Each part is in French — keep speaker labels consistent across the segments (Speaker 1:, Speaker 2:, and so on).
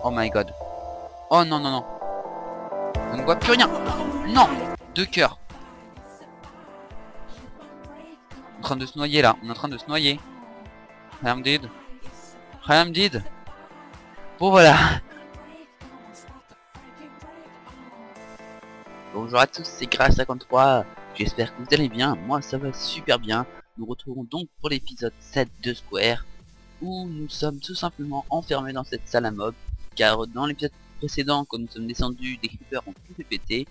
Speaker 1: Oh my god. Oh non, non, non. On ne voit plus rien. Non. Deux cœurs. On est en train de se noyer là. On est en train de se noyer. I am dead. I am dead. Bon voilà. Bonjour à tous, c'est Gras53. J'espère que vous allez bien. Moi ça va super bien. Nous retrouvons donc pour l'épisode 7 de Square, où nous sommes tout simplement enfermés dans cette salle à mob, car dans l'épisode précédent, quand nous sommes descendus, des creepers ont tout fait péter.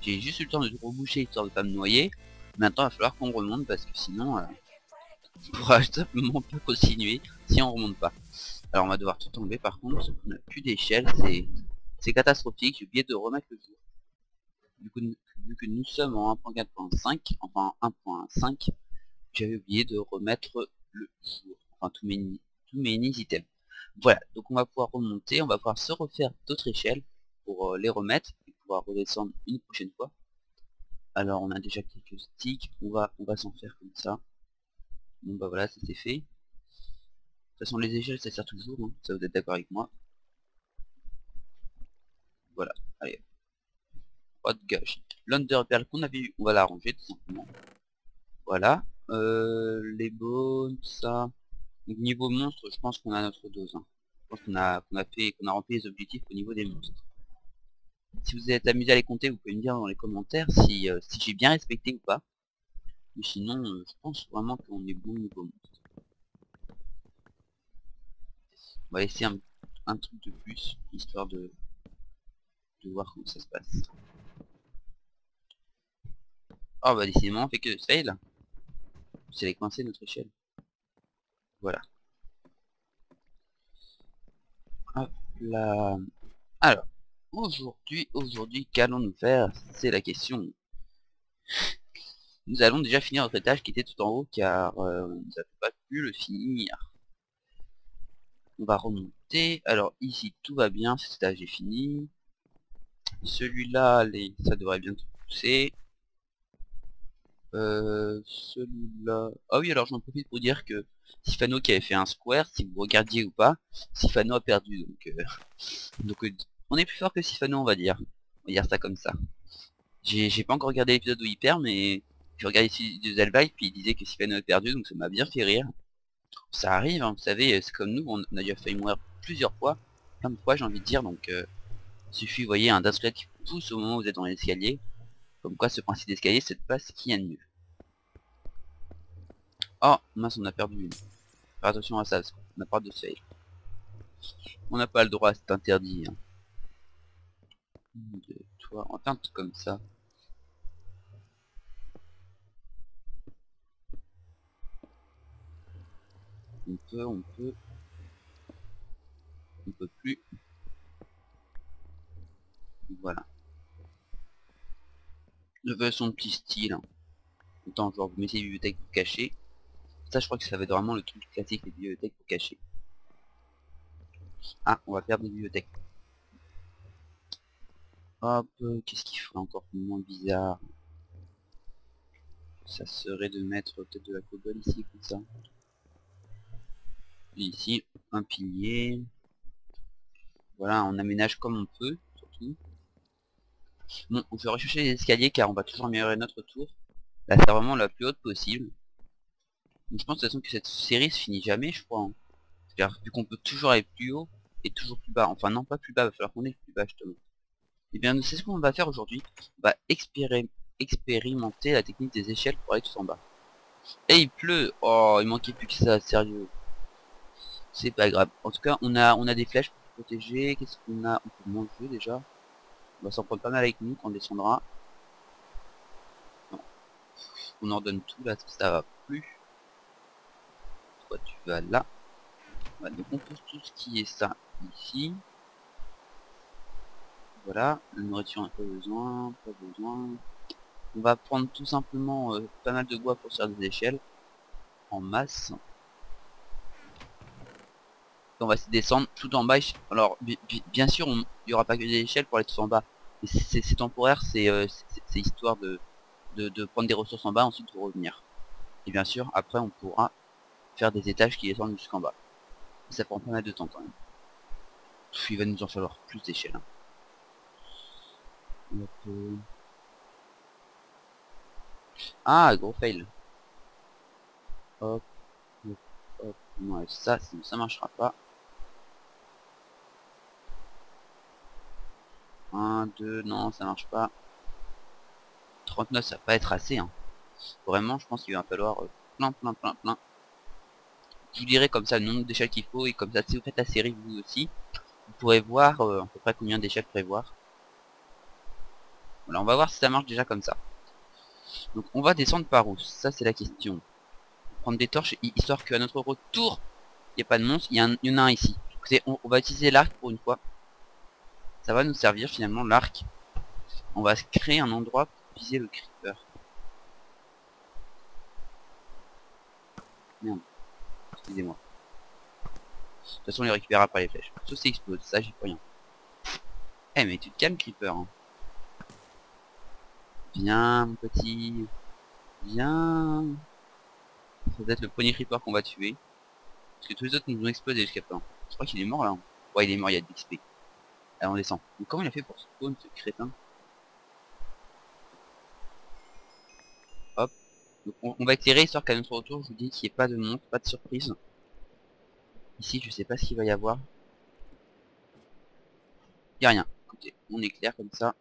Speaker 1: J'ai juste eu le temps de reboucher histoire de pas me noyer. Maintenant il va falloir qu'on remonte parce que sinon on pourra simplement pas continuer si on remonte pas. Alors on va devoir tout enlever par contre, parce qu'on n'a plus d'échelle, c'est catastrophique. J'ai oublié de remettre le jour. Vu que nous sommes en 1.4.5, enfin 1.5, j'avais oublié de remettre le jour, enfin tous mes items. Voilà, donc on va pouvoir remonter, on va pouvoir se refaire d'autres échelles pour les remettre et pouvoir redescendre une prochaine fois. Alors on a déjà quelques sticks, on va s'en faire comme ça. Bon bah voilà, ça c'est fait. De toute façon les échelles ça sert toujours, hein, ça vous êtes d'accord avec moi. Voilà, allez. Pas de gâche. L'underpearl qu'on avait eu, on va la ranger tout simplement. Voilà. Les bones, ça. Donc, niveau monstre, je pense qu'on a notre dose. Hein. Je pense qu'on a rempli les objectifs au niveau des monstres. Si vous êtes amusé à les compter, vous pouvez me dire dans les commentaires si j'ai bien respecté ou pas. Mais sinon, je pense vraiment qu'on est bon niveau monstre. On va laisser un truc de plus, histoire de voir comment ça se passe. Oh bah décidément, on fait que fail. C'est les coincer notre échelle. Voilà. Hop là. Alors, aujourd'hui, qu'allons-nous faire? C'est la question. Nous allons déjà finir notre étage qui était tout en haut car on n'a pas pu le finir. On va remonter. Alors ici tout va bien, cet étage est fini. Celui-là, ça devrait bientôt pousser. Celui-là... Ah oui, alors j'en profite pour dire que Sifano qui avait fait un square, si vous regardiez ou pas, Sifano a perdu. Donc on est plus fort que Sifano, on va dire. On va dire ça comme ça. J'ai pas encore regardé l'épisode où il perd, mais j'ai regardé celui de Zelda et puis il disait que Sifano a perdu, donc ça m'a bien fait rire. Ça arrive, hein, vous savez, c'est comme nous, on a déjà failli mourir plusieurs fois, plein de fois j'ai envie de dire, donc il suffit, vous voyez, un dasclette qui pousse au moment où vous êtes dans l'escalier. Comme quoi ce principe d'escalier, c'est pas ce qu'il y a de mieux. Oh, mince, on a perdu une. Faire attention à ça, parce qu'on a pas de fail. On n'a pas le droit, c'est interdit. Hein. De toi, on va faire un truc comme ça. On peut plus. Voilà. Je veux son petit style. Hein. Autant genre vous mettez les bibliothèques pour cacher. Ça je crois que ça va être vraiment le truc classique, les bibliothèques pour cacher. Ah, on va perdre les bibliothèques. Hop, qu'est-ce qu'il ferait encore moins bizarre? Ça serait de mettre peut-être de la cobble ici, comme ça. Et ici, un pilier. Voilà, on aménage comme on peut, surtout. Bon, on peut rechercher les escaliers car on va toujours améliorer notre tour. Là, c'est vraiment la plus haute possible. Donc, je pense de toute façon que cette série se finit jamais, je crois. Hein. C'est-à-dire, vu qu'on peut toujours aller plus haut et toujours plus bas. Enfin, non, pas plus bas, il va falloir qu'on aille plus bas, justement. Et bien, c'est ce qu'on va faire aujourd'hui. On va expérimenter la technique des échelles pour aller tout en bas. Et il pleut. Oh, il manquait plus que ça, sérieux. C'est pas grave. En tout cas, on a des flèches pour protéger. Qu'est-ce qu'on a? On peut manger déjà. On va s'en prendre pas mal avec nous quand on descendra. Non. On ordonne tout là, ça va plus. Toi tu vas là. Voilà, donc on pose tout ce qui est ça ici. Voilà, la nourriture on n'a pas besoin, pas besoin. On va prendre tout simplement pas mal de bois pour faire des échelles. En masse. On va essayer de descendre tout en bas. Alors bien sûr il n'y aura pas que des échelles pour aller tout en bas. C'est temporaire, c'est histoire de prendre des ressources en bas, ensuite de revenir. Et bien sûr après on pourra faire des étages qui descendent jusqu'en bas. Ça prend pas mal de temps quand même. Il va nous en falloir plus d'échelles. Hein. Ah, gros fail. Hop, hop, hop. Ouais, ça marchera pas. 1, 2, non, ça marche pas. 39, ça va pas être assez. Hein. Vraiment, je pense qu'il va falloir plein. Je vous dirai comme ça le nombre d'échelles qu'il faut, et comme ça, si vous faites la série vous aussi, vous pourrez voir à peu près combien d'échelles prévoir. Voilà, on va voir si ça marche déjà comme ça. Donc on va descendre par où? Ça c'est la question. Prendre des torches histoire qu'à notre retour, il n'y a pas de monstre. Il y en a un ici. On va utiliser l'arc pour une fois. Ça va nous servir finalement l'arc. On va se créer un endroit pour viser le creeper. Merde. Excusez-moi. De toute façon on les récupérera pas les flèches. Sauf si explose, ça j'y peux rien. Eh mais tu te calmes creeper hein. Viens mon petit. Viens. Ça doit être le premier creeper qu'on va tuer. Parce que tous les autres nous ont explosé jusqu'à présent. Je crois qu'il est mort là. Hein. Ouais il est mort, il y a de l'XP. Allez on descend. Mais comment il a fait pour spawn ce crétin? Hop. Donc on va éclairer histoire qu'à notre retour je vous dis qu'il n'y ait pas de monstre, pas de surprise. Ici je sais pas ce qu'il va y avoir. Il n'y a rien. Écoutez, on éclaire comme ça.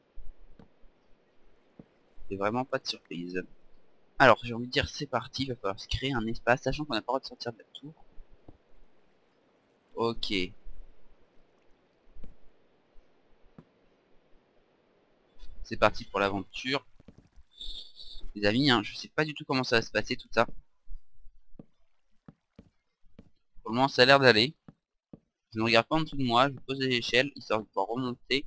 Speaker 1: C'est vraiment pas de surprise. Alors j'ai envie de dire c'est parti, il va falloir se créer un espace, sachant qu'on n'a pas le droit de sortir de la tour. Ok. C'est parti pour l'aventure. Les amis, hein, je sais pas du tout comment ça va se passer tout ça. Pour le moment ça a l'air d'aller. Je ne regarde pas en dessous de moi, je pose des échelles, histoire de pouvoir remonter.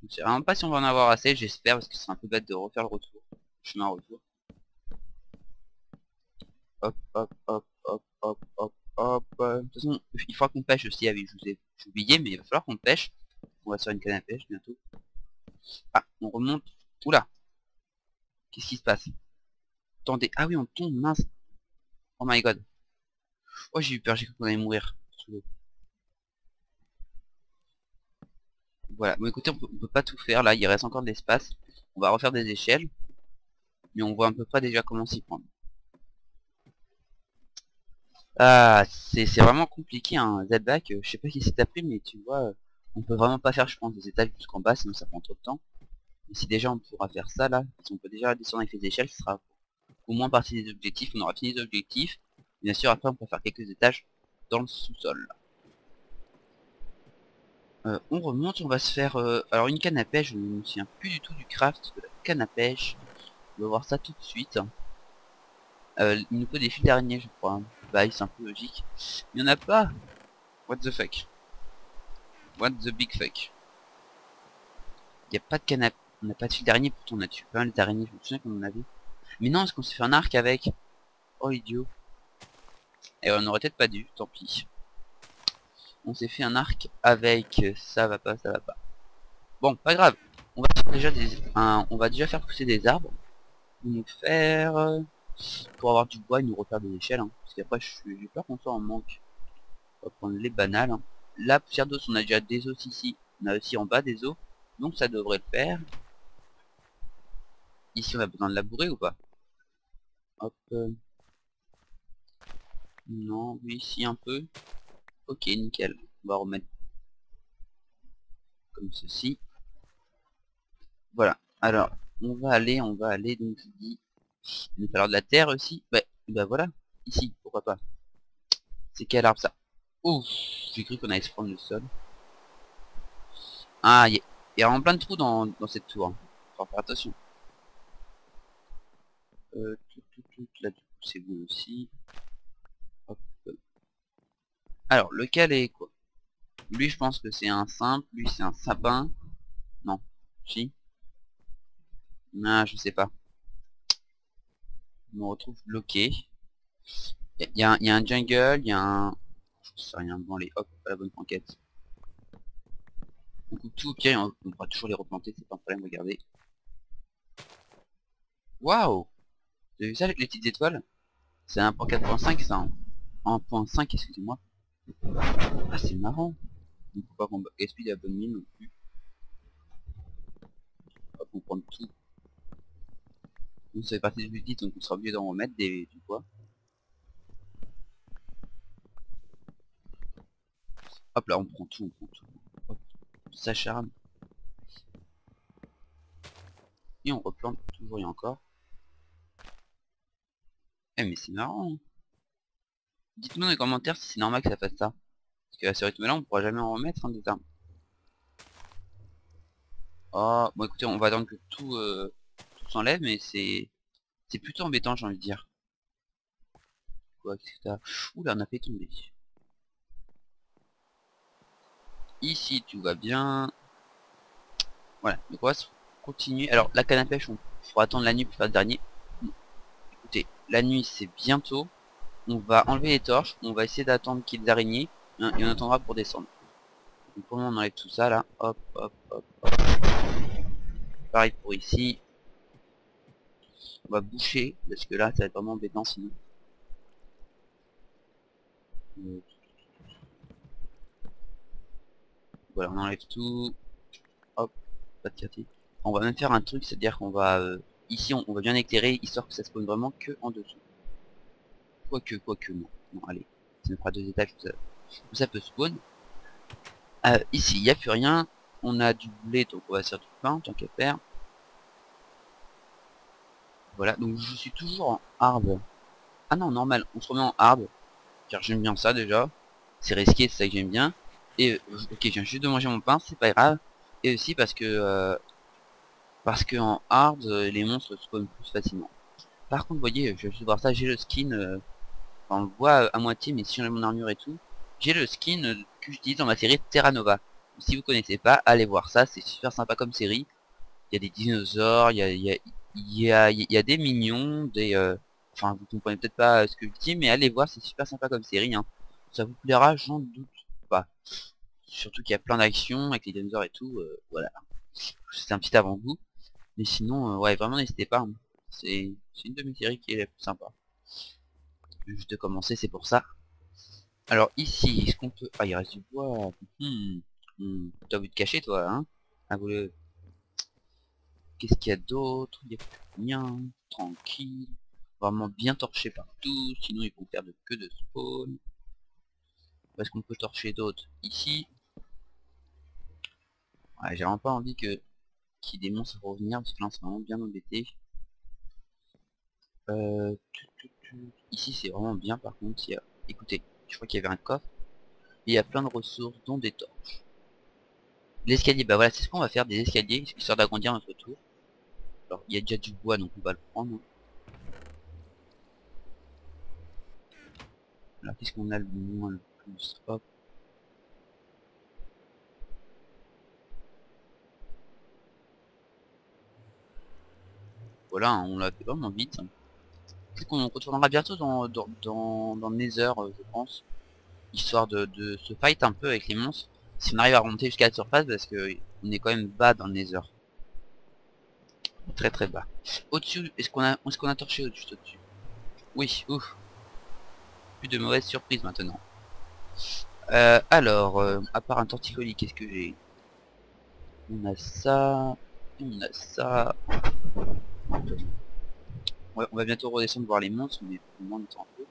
Speaker 1: Je ne sais vraiment pas si on va en avoir assez, j'espère, parce que c'est un peu bête de refaire le retour. Le chemin retour. Hop, hop, hop, hop, hop, hop, hop. De toute façon, il faudra qu'on pêche aussi, avec, j'ai oublié, mais il va falloir qu'on pêche. On va sur une canne à pêche bientôt. Ah, on remonte. Oula. Qu'est-ce qui se passe? Attendez, ah oui, on tombe, mince. Oh my god. Oh, j'ai eu peur, j'ai cru qu'on allait mourir. Sous l'eau. Voilà, bon écoutez, on peut pas tout faire, là, il reste encore de l'espace. On va refaire des échelles. Mais on voit à peu près déjà comment s'y prendre. Ah, c'est vraiment compliqué, hein, Z-Back, je sais pas qui s'est appris, mais tu vois, on peut vraiment pas faire, je pense, des étages jusqu'en bas, sinon ça prend trop de temps. Et si déjà on pourra faire ça, là, si on peut déjà descendre avec les échelles, ce sera au moins partie des objectifs, on aura fini les objectifs. Bien sûr, après on peut faire quelques étages dans le sous-sol. On remonte, on va se faire... alors une canne à pêche, je ne me souviens plus du tout du craft de la canne à pêche. On va voir ça tout de suite. Il nous faut des fils d'araignée, je crois. Bah, c'est un peu logique. Il n'y en a pas. What the fuck. What the big fuck. Il n'y a pas de canne à... On n'a pas de fil d'araignée, pourtant on a tué pas mal d'araignées, je me souviens qu'on en avait. Mais non, est-ce qu'on s'est fait un arc avec? Oh idiot. Et on aurait peut-être pas dû, tant pis. On s'est fait un arc avec... Ça va pas, ça va pas. Bon, pas grave. On va faire déjà on va déjà faire pousser des arbres. Nous faire... pour avoir du bois et nous refaire des échelles. Hein. Parce qu'après, j'ai peur qu'on soit en manque. On va prendre les banales. Hein. La poussière d'os, on a déjà des os ici. On a aussi en bas des os. Donc ça devrait le faire. Ici, on a besoin de labourer ou pas? Hop. Non, oui, ici un peu. Ok, nickel. On va remettre comme ceci. Voilà. Alors, on va aller, donc je dis, il va falloir de la terre aussi. Bah voilà, ici, pourquoi pas. C'est quel arbre ça? Ouf, j'ai cru qu'on allait se prendre le sol. Ah, il y a vraiment plein de trous dans cette tour. Hein. Faut faire attention. Là, du coup, c'est bon aussi. Hop. Alors, lequel est quoi? Lui, je pense que c'est un simple. Lui, c'est un sapin. Non. Si. Ah, je sais pas. Je me retrouve bloqué. Il y a un jungle, il y a un... Je sais rien, bon allez, hop, à la bonne enquête. On coupe tout, ok, on pourra toujours les replanter, c'est pas un problème, regardez. Waouh! Vous avez vu ça avec les petites étoiles? C'est 1.4.5 ça, hein. 1.5, excusez-moi. Ah, c'est marrant. Il faut pas qu'on gaspille la bonne mine non plus. On va comprendre tout. Donc ça fait partie du budget, donc on sera obligé d'en remettre du bois. Hop là, on prend tout, on prend tout. Hop, ça charme. Et on replante toujours et encore. Eh mais c'est marrant, hein. Dites-nous dans les commentaires si c'est normal que ça fasse ça. Parce que à ce rythme là on pourra jamais en remettre hein, des armes. Oh, bon écoutez, on va attendre que tout s'enlève, mais c'est plutôt embêtant j'ai envie de dire. Quoi, qu'est-ce que t'as? Ouh là on a fait tomber. Ici tout va bien. Voilà, donc on va continuer. Alors la canne à pêche, on faudra attendre la nuit pour faire le dernier. Écoutez, la nuit c'est bientôt. On va enlever les torches, on va essayer d'attendre qu'il y ait des araignées, hein, et on attendra pour descendre. Donc comment on enlève tout ça là? Hop, hop, hop, hop. Pareil pour ici. On va boucher, parce que là ça va être vraiment embêtant sinon. Euh, Voilà, on enlève tout. Hop, pas de quartier. On va même faire un truc, c'est-à-dire qu'on va... ici on va bien éclairer, histoire que ça spawn vraiment que en dessous. Quoique, non. Non, allez. Ça nous fera 2 étages, ça peut spawn. Ici, il n'y a plus rien. On a du blé, donc on va faire du pain, tant qu'à faire. Voilà, donc je suis toujours en hard. Ah non, normal, on se remet en hard. Car j'aime bien ça déjà. C'est risqué, c'est ça que j'aime bien. Et ok, je viens juste de manger mon pain, c'est pas grave. Et aussi parce que en hard, les monstres spawnent plus facilement. Par contre, vous voyez, je vais juste voir ça, j'ai le skin, enfin, on le voit à moitié, mais si on a mon armure et tout, j'ai le skin que j'utilise dans ma série Terra Nova. Si vous connaissez pas, allez voir ça, c'est super sympa comme série. Il y a des dinosaures, il y a des mignons, enfin vous comprenez peut-être pas ce que je dis, mais allez voir, c'est super sympa comme série, hein. Ça vous plaira, j'en doute pas. Surtout qu'il y a plein d'actions avec les dinosaures et tout, voilà. C'est un petit avant-goût. Mais sinon, ouais, vraiment n'hésitez pas, hein. C'est une de mes séries qui est la plus sympa. Je vais juste de commencer, c'est pour ça. Alors ici, est-ce qu'on peut... Ah, il reste du bois. T'as envie de cacher, toi, hein? Ah, vous le... Qu'est-ce qu'il y a d'autre? Il y a plus rien. Tranquille. Vraiment bien torché partout. Sinon, ils vont faire que de spawn. Est-ce qu'on peut torcher d'autres? Ici. Ouais, j'ai vraiment pas envie qu'il y ait des monstres à revenir. Parce que là, c'est vraiment bien embêté. Ici, c'est vraiment bien, par contre. Écoutez, je crois qu'il y avait un coffre. Et il y a plein de ressources, dont des torches. L'escalier, bah voilà, c'est ce qu'on va faire, des escaliers, histoire d'agrandir notre tour. Alors, il y a déjà du bois, donc on va le prendre, hein. Alors, qu'est-ce qu'on a le moins, le plus? Hop. Voilà, hein, on l'a fait vraiment vite. Peut-être qu'on retournera bientôt dans le Nether, je pense. Histoire de se fight un peu avec les monstres. Si on arrive à remonter jusqu'à la surface, parce que on est quand même bas dans le Nether. Très très bas. Au-dessus, est-ce qu'on a torché au-dessus? Oui, ouf. Plus de mauvaises surprises maintenant. Alors, à part un torticolis, qu'est-ce que j'ai? On a ça. On a ça. Ouais, on va bientôt redescendre voir les monstres, mais pour le moment on attend un peu.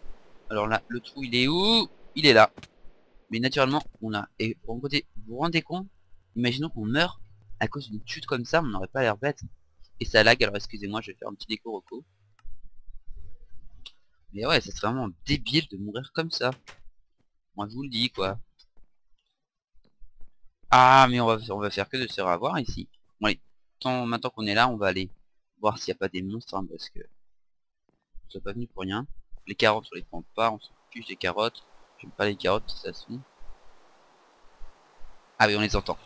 Speaker 1: Alors là, le trou il est où? Il est là. Mais naturellement, on a... Et pour côté, vous vous rendez compte? Imaginons qu'on meurt à cause d'une chute comme ça, on n'aurait pas l'air bête. Et ça lag, alors excusez-moi, je vais faire un petit déco reco. Mais ouais, ça serait vraiment débile de mourir comme ça. Moi je vous le dis quoi. Ah mais on va faire que de se faire avoir ici. Bon allez, maintenant qu'on est là, on va aller voir s'il n'y a pas des monstres, hein, parce que on soit pas venu pour rien. Les carottes on les prend pas, on s'en fiche des carottes. J'aime pas les carottes, ça se fait. Ah oui on les entend.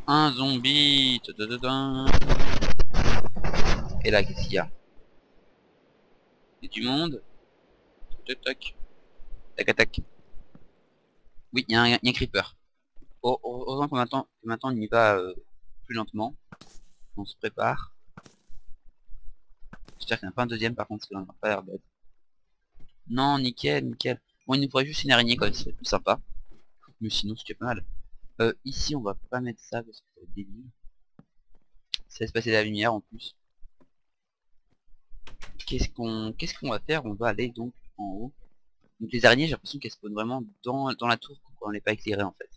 Speaker 1: Un zombie. Tadadadin. Et là qu'est-ce qu'il y a? Il y a du monde. Tac tac. Tac tac tac. Oui, il y a un creeper. Oh, heureusement que maintenant on y va plus lentement. On se prépare. J'espère qu'il n'y en a pas un deuxième par contre, parce qu'on va pas l'air bête. Non, nickel, nickel. Bon, il nous faudrait juste une araignée quand même, c'est plus sympa. Mais sinon, c'était pas mal. Ici, on va pas mettre ça parce que ça va être débile. Ça laisse passer de la lumière en plus. Qu'est-ce qu'on va faire? On va aller donc en haut. Donc les araignées, j'ai l'impression qu'elles spawnent vraiment dans la tour quand on n'est pas éclairé en fait.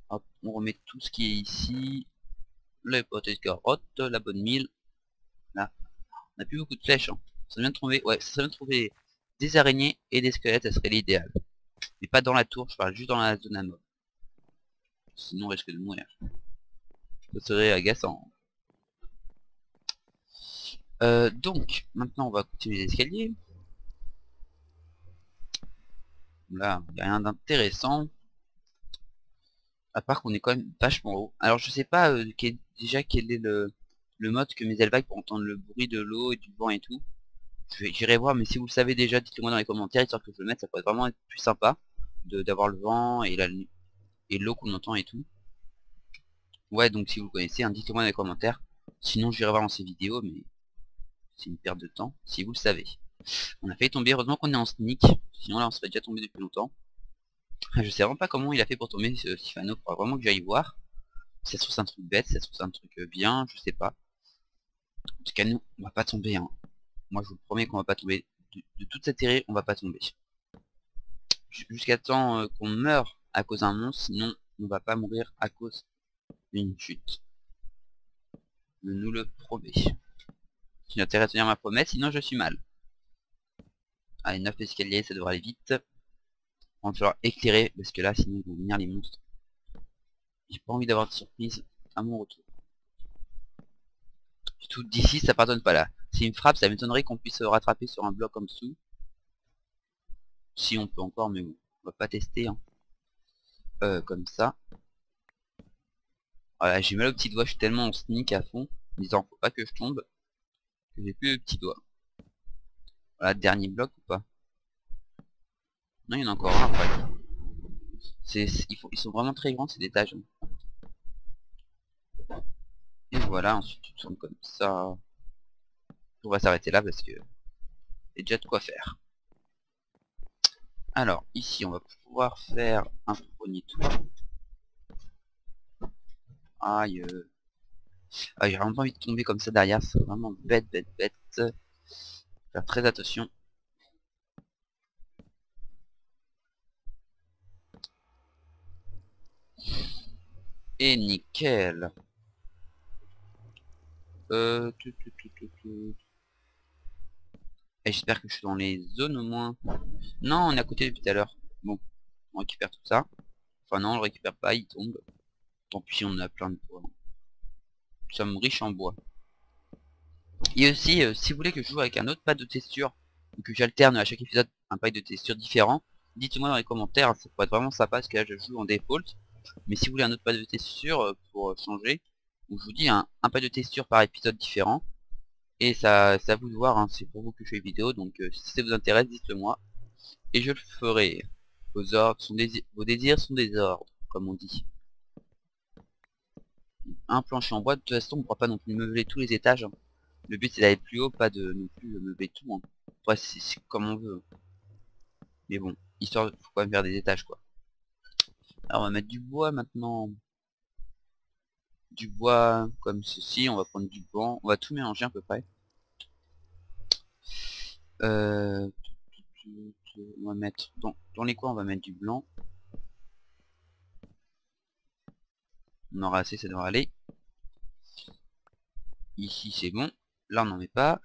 Speaker 1: Hop, on remet tout ce qui est ici. Les potes de carottes, la bonne mille. Là, on n'a plus beaucoup de flèches. Hein. Ça serait bien de trouver, ouais, ça serait bien de trouver des araignées et des squelettes, ça serait l'idéal. Mais pas dans la tour, je parle juste dans la zone à mob. Sinon on risque de mourir. Ça serait agaçant. Donc, maintenant on va continuer les escaliers. Là, il n'y a rien d'intéressant. À part qu'on est quand même vachement haut. Alors je sais pas déjà quel est le mode que mes élevage pour entendre le bruit de l'eau et du vent et tout. J'irai voir, mais si vous le savez déjà, dites-le moi dans les commentaires, histoire que je le mette, ça pourrait vraiment être plus sympa d'avoir le vent et l'eau qu'on entend et tout. Ouais, donc si vous le connaissez, hein, dites-le moi dans les commentaires. Sinon j'irai voir dans ces vidéos, mais c'est une perte de temps, si vous le savez. On a failli tomber, heureusement qu'on est en sneak, sinon là on serait déjà tombé depuis longtemps. Je sais vraiment pas comment il a fait pour tomber ce Sifano, faudra vraiment que j'aille voir. Si ça se trouve c'est un truc bête, si ça se trouve c'est un truc bien, je sais pas. En tout cas nous, on va pas tomber, hein. Moi je vous promets qu'on va pas tomber. De toute cette série, on va pas tomber. Jusqu'à temps qu'on meure à cause d'un monstre, sinon on va pas mourir à cause d'une chute. Je nous le promets. J'ai intérêt à tenir ma promesse, sinon je suis mal. Allez, 9 escaliers, ça devrait aller vite. On va falloir éclairer, parce que là, sinon ils vont venir les monstres. J'ai pas envie d'avoir de surprise à mon retour. Surtout d'ici, ça pardonne pas là. S'il me frappe, ça m'étonnerait qu'on puisse se rattraper sur un bloc en dessous. Si on peut encore, mais bon, on va pas tester. Hein. Comme ça. Voilà, j'ai mal au petit doigt, je suis tellement en sneak à fond, en disant faut pas que je tombe, que j'ai plus le petit doigt. Voilà, dernier bloc ou pas? Non, il y en a encore un après. Ils sont vraiment très grands ces étages. Et voilà, ensuite tu tournes comme ça. On va s'arrêter là parce que il y a déjà de quoi faire. Alors, ici on va pouvoir faire un premier tour. Aïe. Ah, j'ai vraiment pas envie de tomber comme ça derrière, c'est vraiment bête, bête, bête. Faire très attention. Et nickel. Et j'espère que je suis dans les zones au moins. Non, on est à côté depuis tout à l'heure. Bon, on récupère tout ça. Enfin non, on le récupère pas, il tombe. Tant pis, on a plein de bois. Nous sommes riches en bois. Et aussi, si vous voulez que je joue avec un autre pack de texture, ou que j'alterne à chaque épisode un pack de texture différent, dites-moi dans les commentaires, ça pourrait être vraiment sympa parce que là je joue en default. Mais si vous voulez un autre pack de texture pour changer, je vous dis un pack de texture par épisode différent. Et ça, c'est à vous de voir, hein, c'est pour vous que je fais une vidéo, donc si ça vous intéresse, dites-le moi. Et je le ferai. Vos ordres sont vos désirs sont des ordres, comme on dit. Un plancher en bois, de toute façon on ne pourra pas non plus meubler tous les étages. Hein. Le but c'est d'aller plus haut, pas de non plus meubler tout. Hein. Après c'est comme on veut. Mais bon, histoire de faut quand même faire des étages quoi. Alors on va mettre du bois maintenant. Du bois comme ceci, on va prendre du banc, on va tout mélanger à peu près. On va mettre dans les coins on va mettre du blanc. On aura assez, ça devrait aller. Ici c'est bon. Là on n'en met pas.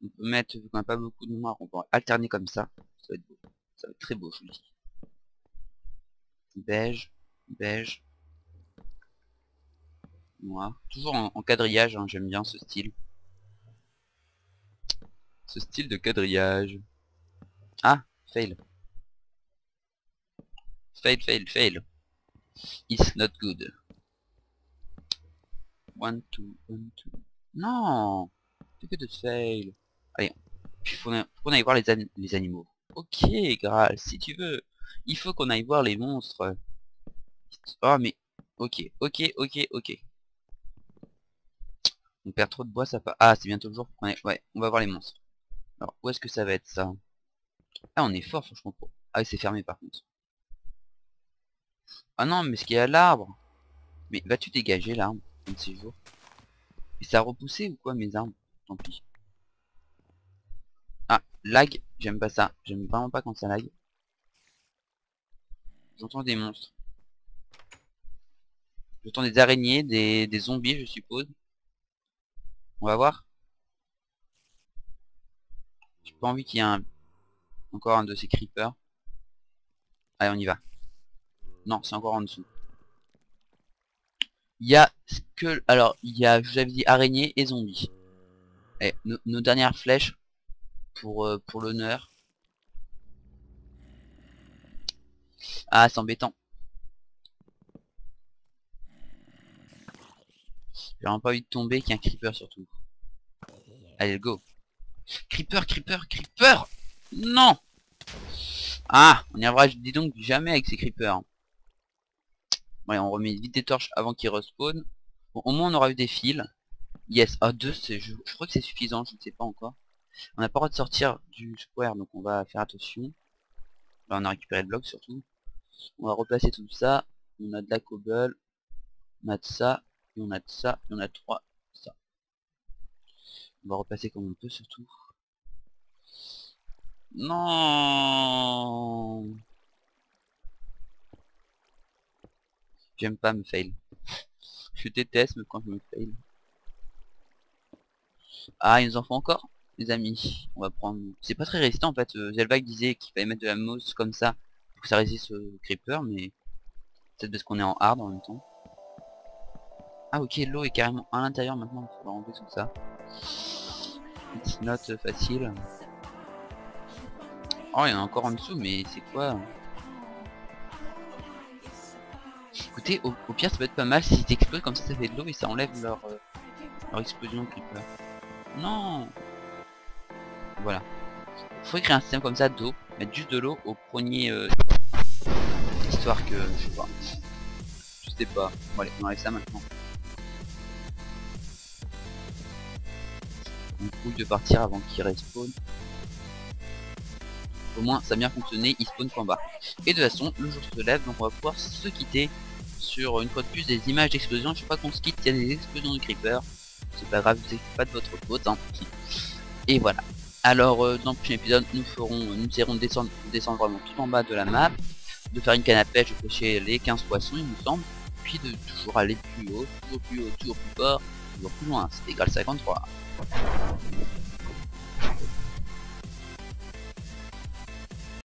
Speaker 1: On peut mettre, vu qu'on n'a pas beaucoup de noir, on peut alterner comme ça. Ça va être beau. Ça va être très beau, je vous le dis. Beige, beige, noir. Toujours en quadrillage, hein, j'aime bien ce style. Ce style de quadrillage. Ah, fail. Fail, fail, fail. It's not good. 1, 2, 1, 2. Non, c'est que de fail. Allez, il faut qu'on aille voir les animaux. Ok, Graal, si tu veux. Il faut qu'on aille voir les monstres. Oh, mais... Ok, ok, ok, ok. On perd trop de bois, ça pas. Ah, c'est bientôt le jour pour qu'on ait... Ouais, on va voir les monstres. Alors, où est-ce que ça va être ça? Ah, on est fort franchement pour... Ah, c'est fermé par contre. Ah non, mais ce qu'il y a à l'arbre. Mais vas-tu dégager l'arbre un de ces jours? Et ça a repoussé ou quoi mes arbres? Tant pis. Ah, lag, j'aime pas ça. J'aime vraiment pas quand ça lag. J'entends des monstres. J'entends des araignées, des zombies je suppose. On va voir. J'ai pas envie qu'il y ait encore un de ces creepers. Allez, on y va. Non, c'est encore en dessous. Il y a que... Alors, il y a, je vous avais dit, araignées et zombies. Et nos dernières flèches pour l'honneur. Ah, c'est embêtant. J'ai vraiment pas envie de tomber qu'il y ait un creeper surtout. Allez, go. Creeper, creeper, creeper. Non. Ah, on n'y arrivera, dis donc, jamais avec ces creepers. Ouais, on remet vite des torches avant qu'ils respawn. Bon, au moins on aura eu des fils. Yes, ah 2, je crois que c'est suffisant, je ne sais pas encore. On n'a pas le droit de sortir du square, donc on va faire attention. Là on a récupéré le bloc surtout. On va replacer tout ça. On a de la cobble. On a de ça. Et on a de ça. Et on a 3. Ça. On va replacer comme on peut surtout. Non. J'aime pas me fail. Je déteste quand je me fail. Ah, ils nous en font encore, les amis. On va prendre... C'est pas très résistant en fait. Zelbag disait qu'il fallait mettre de la mousse comme ça pour que ça résiste au creeper, mais peut-être parce qu'on est en hard en même temps. Ah ok, l'eau est carrément à l'intérieur maintenant, il faut enlever tout ça. It's not facile. Oh, il y en a encore en dessous, mais c'est quoi? Écoutez, au pire ça peut être pas mal si t'exploses comme ça fait de l'eau et ça enlève leur explosion creeper. Non. Voilà. Faut écrire un système comme ça d'eau, mettre juste de l'eau au premier histoire que je sais pas. Bon allez, on enlève ça maintenant. On couille de partir avant qu'il respawn. Au moins ça a bien fonctionné, il spawn point bas. Et de toute façon, le jour se lève, donc on va pouvoir se quitter sur une fois de plus des images d'explosion. Je sais pas qu'on se quitte, il y a des explosions de creeper. C'est pas grave, c'est pas de votre faute. Hein. Et voilà. Alors dans le prochain épisode, nous essaierons de descendre vraiment tout en bas de la map, de faire une canne à pêche, de pêcher les 15 poissons il me semble, puis de toujours aller plus haut, toujours plus haut, toujours plus fort, toujours plus loin. C'était égal 53.